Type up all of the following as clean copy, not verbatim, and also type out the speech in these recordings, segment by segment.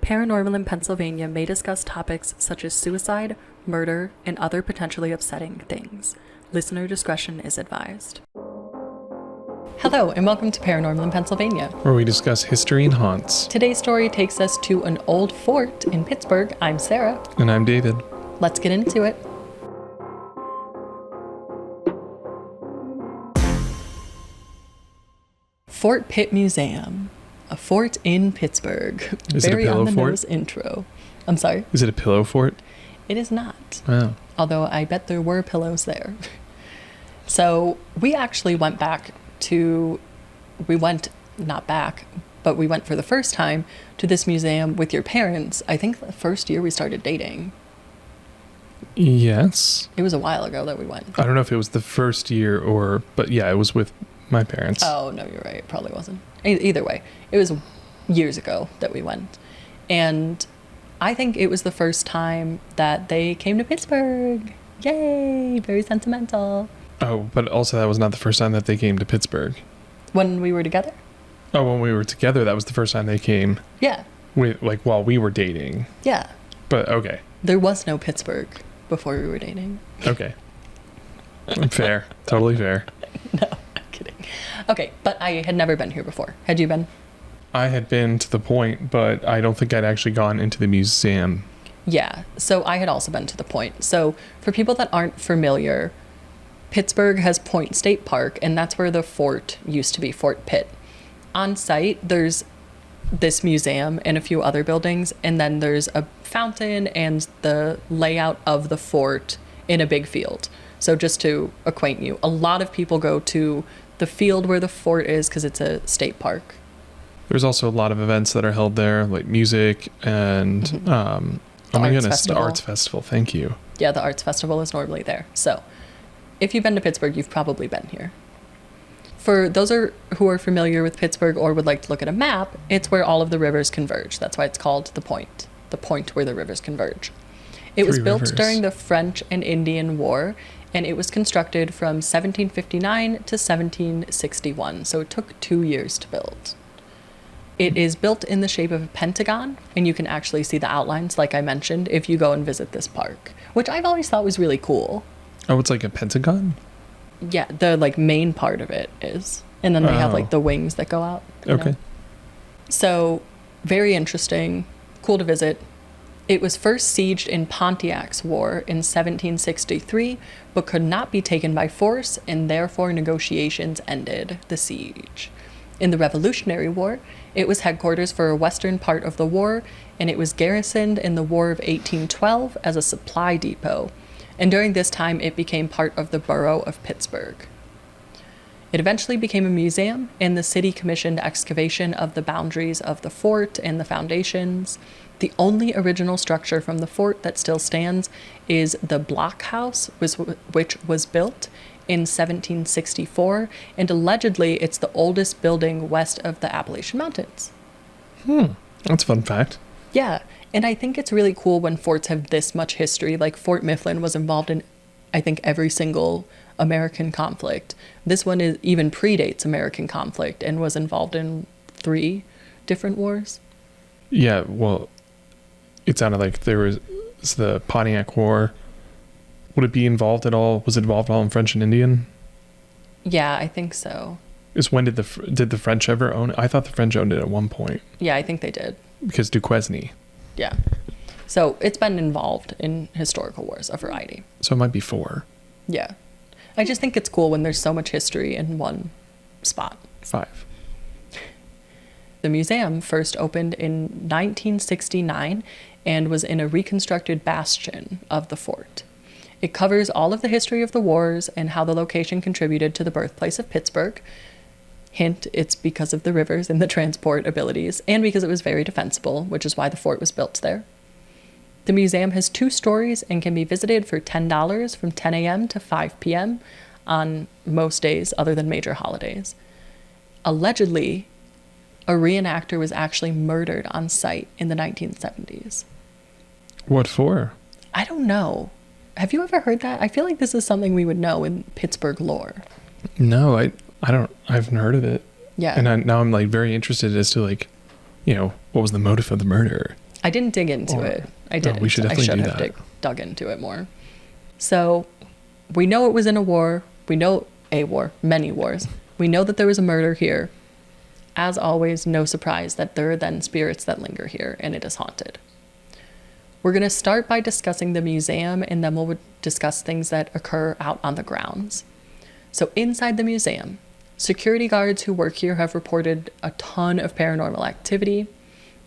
Paranormal in Pennsylvania may discuss topics such as suicide, murder, and other potentially upsetting things. Listener discretion is advised. Hello, and welcome to Paranormal in Pennsylvania, where we discuss history and haunts. Today's story takes us to an old fort in Pittsburgh. I'm Sarah. And I'm David. Let's get into it. Fort Pitt Museum, a fort in Pittsburgh. Is it a pillow fort? On-the-nose intro. I'm sorry? Is it a pillow fort? It is not. Oh. Although I bet there were pillows there. So we actually went not back, but we went for the first time to this museum with your parents. I think the first year we started dating. Yes. It was a while ago that we went. I don't know if it was the first year but yeah, it was with my parents. Oh, no, you're right. It probably wasn't. Either way, it was years ago that we went. And I think it was the first time that they came to Pittsburgh. Yay! Very sentimental. Oh, but also that was not the first time that they came to Pittsburgh. When we were together? Oh, when we were together, that was the first time they came. Yeah. While we were dating. Yeah. But, okay. There was no Pittsburgh before we were dating. Okay. Fair. Totally fair. No, I'm kidding. Okay, but I had never been here before. Had you been? I had been to the point, but I don't think I'd actually gone into the museum. Yeah, so I had also been to the point. So for people that aren't familiar, Pittsburgh has Point State Park, and that's where the fort used to be, Fort Pitt. On site, there's this museum and a few other buildings, and then there's a fountain and the layout of the fort in a big field. So just to acquaint you, a lot of people go to the field where the fort is because it's a state park. There's also a lot of events that are held there, like music and, the Arts Festival. Thank you. Yeah, the Arts Festival is normally there. So if you've been to Pittsburgh, you've probably been here. For those who are familiar with Pittsburgh or would like to look at a map, it's where all of the rivers converge. That's why it's called the point where the rivers converge. It was built during the French and Indian War, and it was constructed from 1759 to 1761, so it took 2 years to build. It is built in the shape of a pentagon, and you can actually see the outlines, like I mentioned, if you go and visit this park, which I've always thought was really cool. Oh, it's like a pentagon? Yeah, the main part of it is. And then they have the wings that go out. Okay. So, very interesting, cool to visit. It was first sieged in Pontiac's War in 1763, but could not be taken by force, and therefore negotiations ended the siege. In the Revolutionary War, it was headquarters for a western part of the war, and it was garrisoned in the War of 1812 as a supply depot. And during this time, it became part of the borough of Pittsburgh. It eventually became a museum, and the city commissioned excavation of the boundaries of the fort and the foundations. The only original structure from the fort that still stands is the block house, which was built in 1764, and allegedly it's the oldest building west of the Appalachian Mountains. That's a fun fact. Yeah, and I think it's really cool when forts have this much history. Like Fort Mifflin was involved in, I think, every single American conflict. This one even predates American conflict and was involved in 3 different wars. Yeah, well, it sounded like there was the Pontiac War. Would it be involved at all? Was it involved at all in French and Indian? Yeah, I think so. When did the French ever own it? I thought the French owned it at one point. Yeah, I think they did. Because Duquesne. Yeah. So it's been involved in historical wars, a variety. So it might be 4. Yeah. I just think it's cool when there's so much history in one spot. 5. The museum first opened in 1969 and was in a reconstructed bastion of the fort. It covers all of the history of the wars and how the location contributed to the birthplace of Pittsburgh. Hint, it's because of the rivers and the transport abilities, and because it was very defensible, which is why the fort was built there. The museum has 2 stories and can be visited for $10 from 10 a.m. to 5 p.m. on most days other than major holidays. Allegedly, a reenactor was actually murdered on site in the 1970s. What for? I don't know. Have you ever heard that? I feel like this is something we would know in Pittsburgh lore. No, I haven't heard of it. Yeah. And now I'm very interested as to what was the motive of the murder? I didn't dig into it. I didn't. we should definitely do have that. dug into it more. So we know it was in a war. We know a war, many wars. We know that there was a murder here. As always, no surprise that there are then spirits that linger here, and it is haunted. We're going to start by discussing the museum, and then we'll discuss things that occur out on the grounds. So inside the museum, security guards who work here have reported a ton of paranormal activity.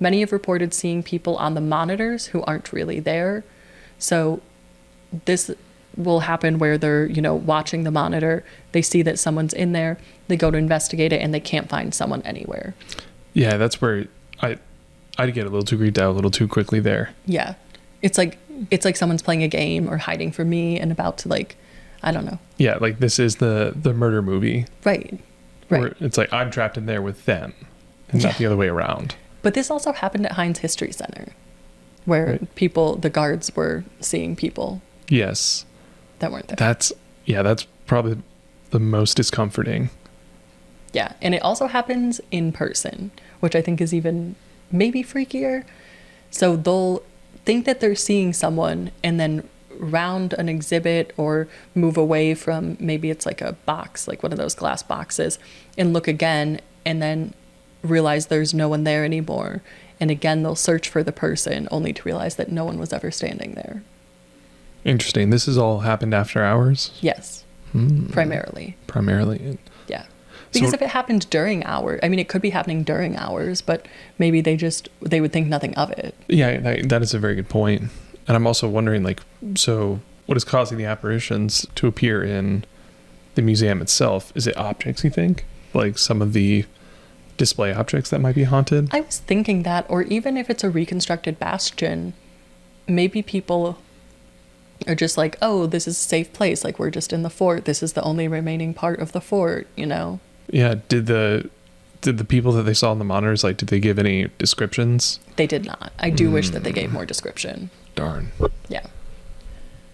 Many have reported seeing people on the monitors who aren't really there. So this will happen where they're, watching the monitor. They see that someone's in there. They go to investigate it, and they can't find someone anywhere. Yeah, that's where I'd get a little too creeped out a little too quickly there. Yeah. It's like someone's playing a game or hiding from me and about to, I don't know. Yeah, like this is the murder movie. Right. Where it's like I'm trapped in there with them and not the other way around. But this also happened at Heinz History Center, where the guards were seeing people. Yes. That weren't there. That's probably the most discomforting. Yeah, and it also happens in person, which I think is even maybe freakier. So they'll think that they're seeing someone and then round an exhibit or move away from, maybe it's like a box, like one of those glass boxes, and look again and then realize there's no one there anymore. And again, they'll search for the person only to realize that no one was ever standing there. Interesting. This has all happened after hours? Yes. Primarily. Yeah. Because if it happened during hours, it could be happening during hours, but maybe they would think nothing of it. Yeah, that is a very good point. And I'm also wondering, so what is causing the apparitions to appear in the museum itself? Is it objects, you think? Like some of the display objects that might be haunted? I was thinking that, or even if it's a reconstructed bastion, maybe people are just like, oh, this is a safe place. Like, we're just in the fort. This is the only remaining part of the fort, Yeah. Did the people that they saw on the monitors, did they give any descriptions? They did not. I do wish that they gave more description. Darn. Yeah.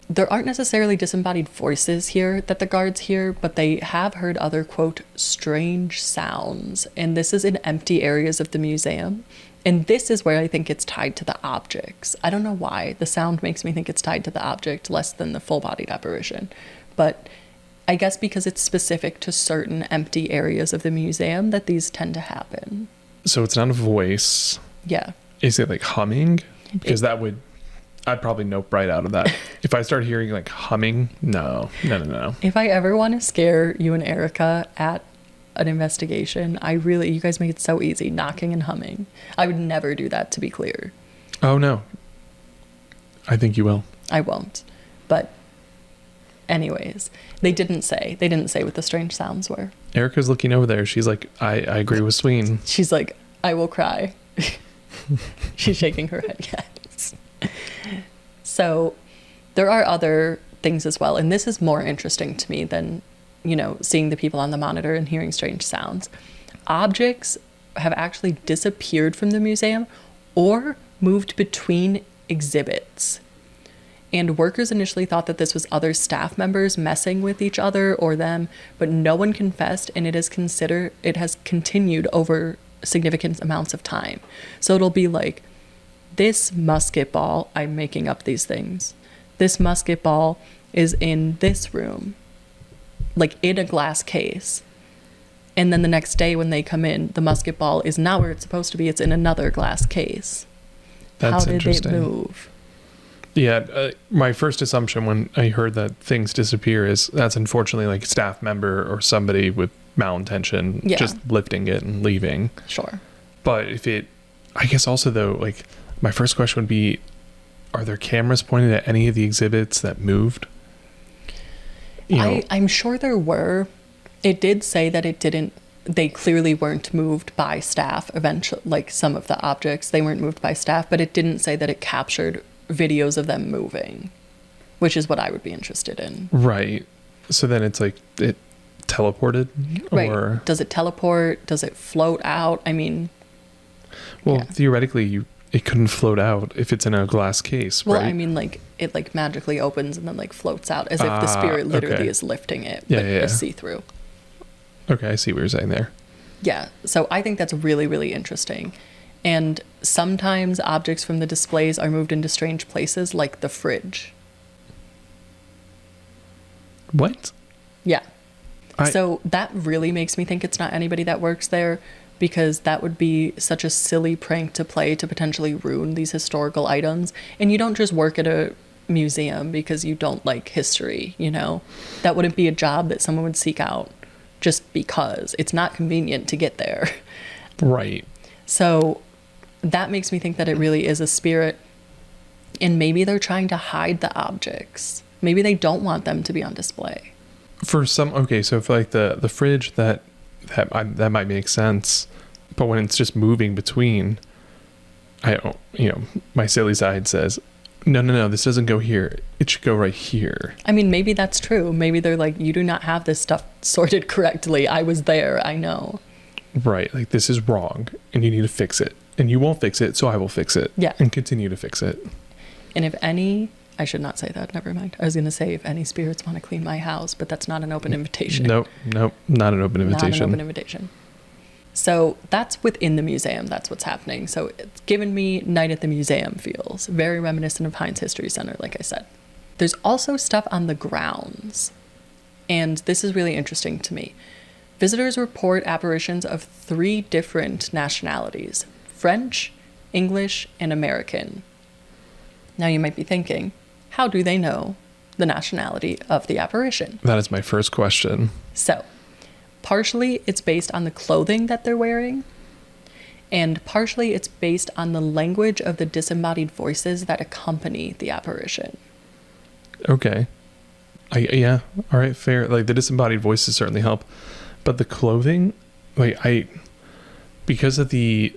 There aren't necessarily disembodied voices here that the guards hear, but they have heard other, quote, strange sounds. And this is in empty areas of the museum. And this is where I think it's tied to the objects. I don't know why. The sound makes me think it's tied to the object less than the full-bodied apparition. But I guess because it's specific to certain empty areas of the museum that these tend to happen. So it's not a voice. Yeah. Is it humming? Because I'd probably nope right out of that. If I start hearing humming, no. If I ever want to scare you and Erica at an investigation, you guys make it so easy, knocking and humming. I would never do that, to be clear. Oh, no. I think you will. I won't. But anyways, they didn't say what the strange sounds were. Erica's looking over there. She's like, I agree with Sween. She's like, I will cry. She's shaking her head, yes. So there are other things as well, and this is more interesting to me than, seeing the people on the monitor and hearing strange sounds. Objects have actually disappeared from the museum or moved between exhibits. And workers initially thought that this was other staff members messing with each other or them, but no one confessed, and it has continued over significant amounts of time. So it'll be like, this musket ball, I'm making up these things, this musket ball is in this room, in a glass case. And then the next day when they come in, the musket ball is not where it's supposed to be. It's in another glass case. That's How did interesting. it move? Yeah, my first assumption when I heard that things disappear is that's unfortunately a staff member or somebody with malintention just lifting it and leaving. Sure. But I guess also though, my first question would be, are there cameras pointed at any of the exhibits that moved? I'm sure there were. It did say that they clearly weren't moved by staff eventually, some of the objects, they weren't moved by staff, but it didn't say that it captured videos of them moving, which is what I would be interested in. Right. So then it's it teleported? Right. Or... Does it teleport? Does it float out? Theoretically, it couldn't float out if it's in a glass case, well, right? it magically opens and then floats out as if the spirit literally is lifting it, but it's see-through. Okay, I see what you're saying there. Yeah, so I think that's really, really interesting. And sometimes objects from the displays are moved into strange places, like the fridge. What? Yeah. So that really makes me think it's not anybody that works there, because that would be such a silly prank to play to potentially ruin these historical items. And you don't just work at a museum because you don't like history, you know? That wouldn't be a job that someone would seek out just because. It's not convenient to get there. Right. So that makes me think that it really is a spirit, and maybe they're trying to hide the objects. Maybe they don't want them to be on display. For some, okay, so for like the fridge, that might make sense, but when it's just moving between, I don't, my silly side says, no, this doesn't go here. It should go right here. I mean, maybe that's true. Maybe they're like, you do not have this stuff sorted correctly. I was there. I know. Right. Like, this is wrong and you need to fix it. And you won't fix it, so I will fix it. Yeah. And continue to fix it. And if any, I should not say that. Never mind. I was going to say if any spirits want to clean my house, but that's not an open invitation. Nope. Not an open invitation. Not an open invitation. So that's within the museum. That's what's happening. So it's given me Night at the Museum feels. Very reminiscent of Heinz History Center, like I said. There's also stuff on the grounds. And this is really interesting to me. Visitors report apparitions of 3 different nationalities: French, English, and American. Now you might be thinking, how do they know the nationality of the apparition? That is my first question. So, partially it's based on the clothing that they're wearing, and partially it's based on the language of the disembodied voices that accompany the apparition. Okay. Yeah. All right. Fair. Like, the disembodied voices certainly help, but the clothing, because of the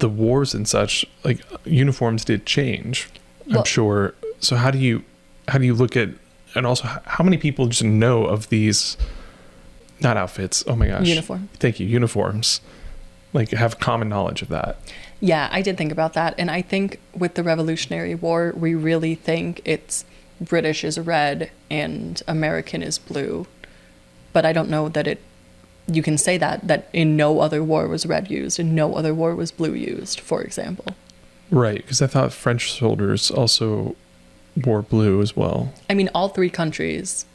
wars and such, like, uniforms did change. Well, I'm sure. So how do you look at, and also how many people just know of these, not outfits, oh my gosh. Uniform. Thank you. Uniforms. Like, have common knowledge of that. Yeah, I did think about that. And I think with the Revolutionary War, we really think it's British is red and American is blue. But I don't know that you can say that in no other war was red used and no other war was blue used, for example. Right, because I thought French soldiers also wore blue as well. I mean, all 3 countries,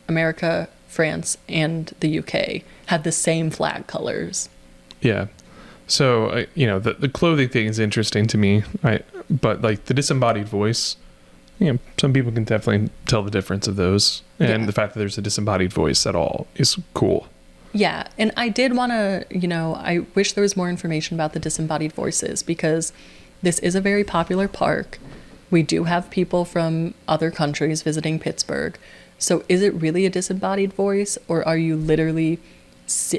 America, France, and the UK, had the same flag colors. Yeah. So, the clothing thing is interesting to me. But like the disembodied voice, some people can definitely tell the difference of those. And the fact that there's a disembodied voice at all is cool. Yeah. And I did want to, I wish there was more information about the disembodied voices, because this is a very popular park. We do have people from other countries visiting Pittsburgh. So is it really a disembodied voice, or are you literally,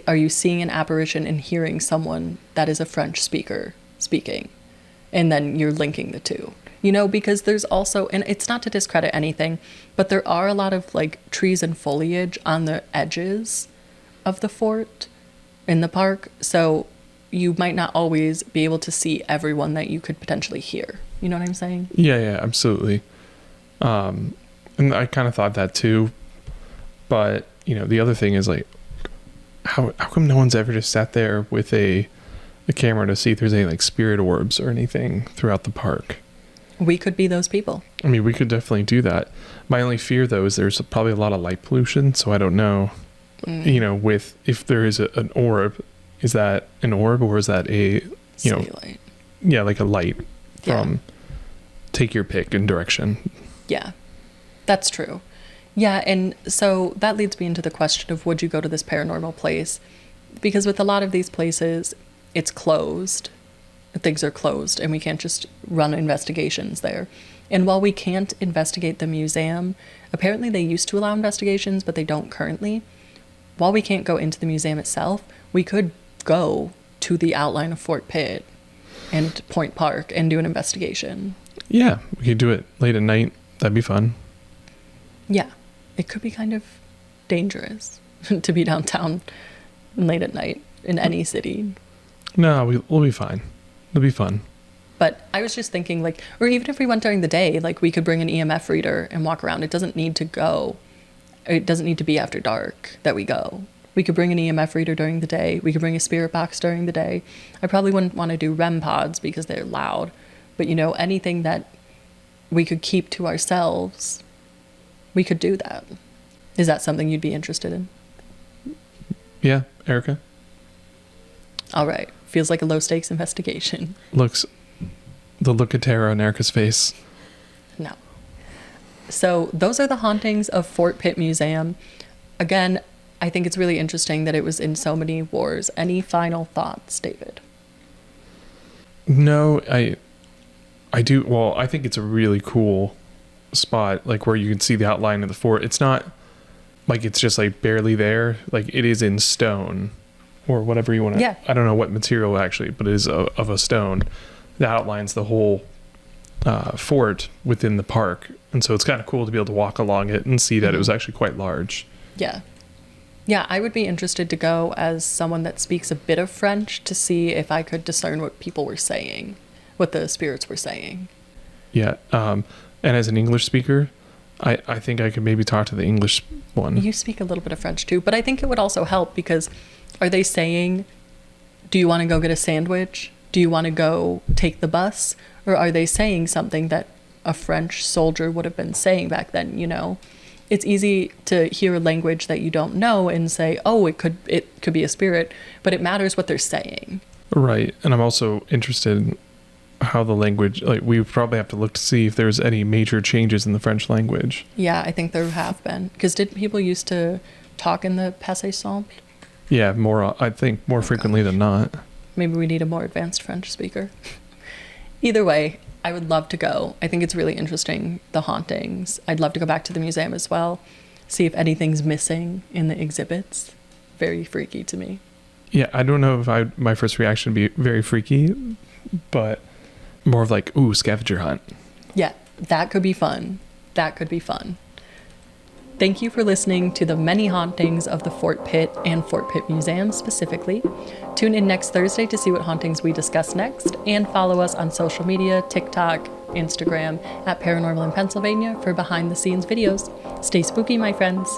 are you seeing an apparition and hearing someone that is a French speaker speaking? And then you're linking the two, because there's also, and it's not to discredit anything, but there are a lot of like trees and foliage on the edges of the fort in the park. So you might not always be able to see everyone that you could potentially hear. You know what I'm saying? Yeah, absolutely. And I kind of thought that too. But, the other thing is, like, how come no one's ever just sat there with a camera to see if there's any, like, spirit orbs or anything throughout the park? We could be those people. I mean, we could definitely do that. My only fear, though, is there's probably a lot of light pollution, so I don't know, with if there is an orb. Is that an orb, or is that a, City light? Yeah, like a light from take your pick in direction. Yeah, that's true. Yeah, and so that leads me into the question of, would you go to this paranormal place? Because with a lot of these places, it's closed. Things are closed, and we can't just run investigations there. And while we can't investigate the museum, apparently they used to allow investigations, but they don't currently. While we can't go into the museum itself, we could go to the outline of Fort Pitt and Point Park and do an investigation. Yeah, we could do it late at night. That'd be fun. Yeah, it could be kind of dangerous to be downtown late at night in any city. No, we'll be fine. It'll be fun. But I was just thinking, like, or even if we went during the day, like, we could bring an EMF reader and walk around. It doesn't need to be after dark that we go. We could bring an EMF reader during the day. We could bring a spirit box during the day. I probably wouldn't want to do REM pods because they're loud. But, you know, anything that we could keep to ourselves, we could do that. Is that something you'd be interested in? Yeah, Erica? All right. Feels like a low-stakes investigation. The look of terror on Erica's face. No. So those are the hauntings of Fort Pitt Museum. Again, I think it's really interesting that it was in so many wars. Any final thoughts, David? No, I do. Well, I think it's a really cool spot, like where you can see the outline of the fort. It's not like it's just like barely there. Like it is in stone or whatever you want to. Yeah. I don't know what material actually, but it is of a stone that outlines the whole fort within the park. And so it's kind of cool to be able to walk along it and see that it was actually quite large. Yeah. Yeah, I would be interested to go as someone that speaks a bit of French to see if I could discern what people were saying, what the spirits were saying. Yeah. And as an English speaker, I think I could maybe talk to the English one. You speak a little bit of French too, but I think it would also help because are they saying, do you want to go get a sandwich? Do you want to go take the bus? Or are they saying something that a French soldier would have been saying back then, you know? It's easy to hear a language that you don't know and say, oh, it could be a spirit, but it matters what they're saying. Right. And I'm also interested in how the language, like we probably have to look to see if there's any major changes in the French language. Yeah, I think there have been. Because did people used to talk in the passé simple? Yeah, I think more frequently than not. Maybe we need a more advanced French speaker. Either way, I would love to go. I think it's really interesting, the hauntings. I'd love to go back to the museum as well, see if anything's missing in the exhibits. Very freaky to me. Yeah, I don't know if my first reaction would be very freaky, but more of like, ooh, scavenger hunt. Yeah, that could be fun. That could be fun. Thank you for listening to the many hauntings of the Fort Pitt and Fort Pitt Museum specifically. Tune in next Thursday to see what hauntings we discuss next, and follow us on social media, TikTok, Instagram, at Paranormal in Pennsylvania for behind-the-scenes videos. Stay spooky, my friends.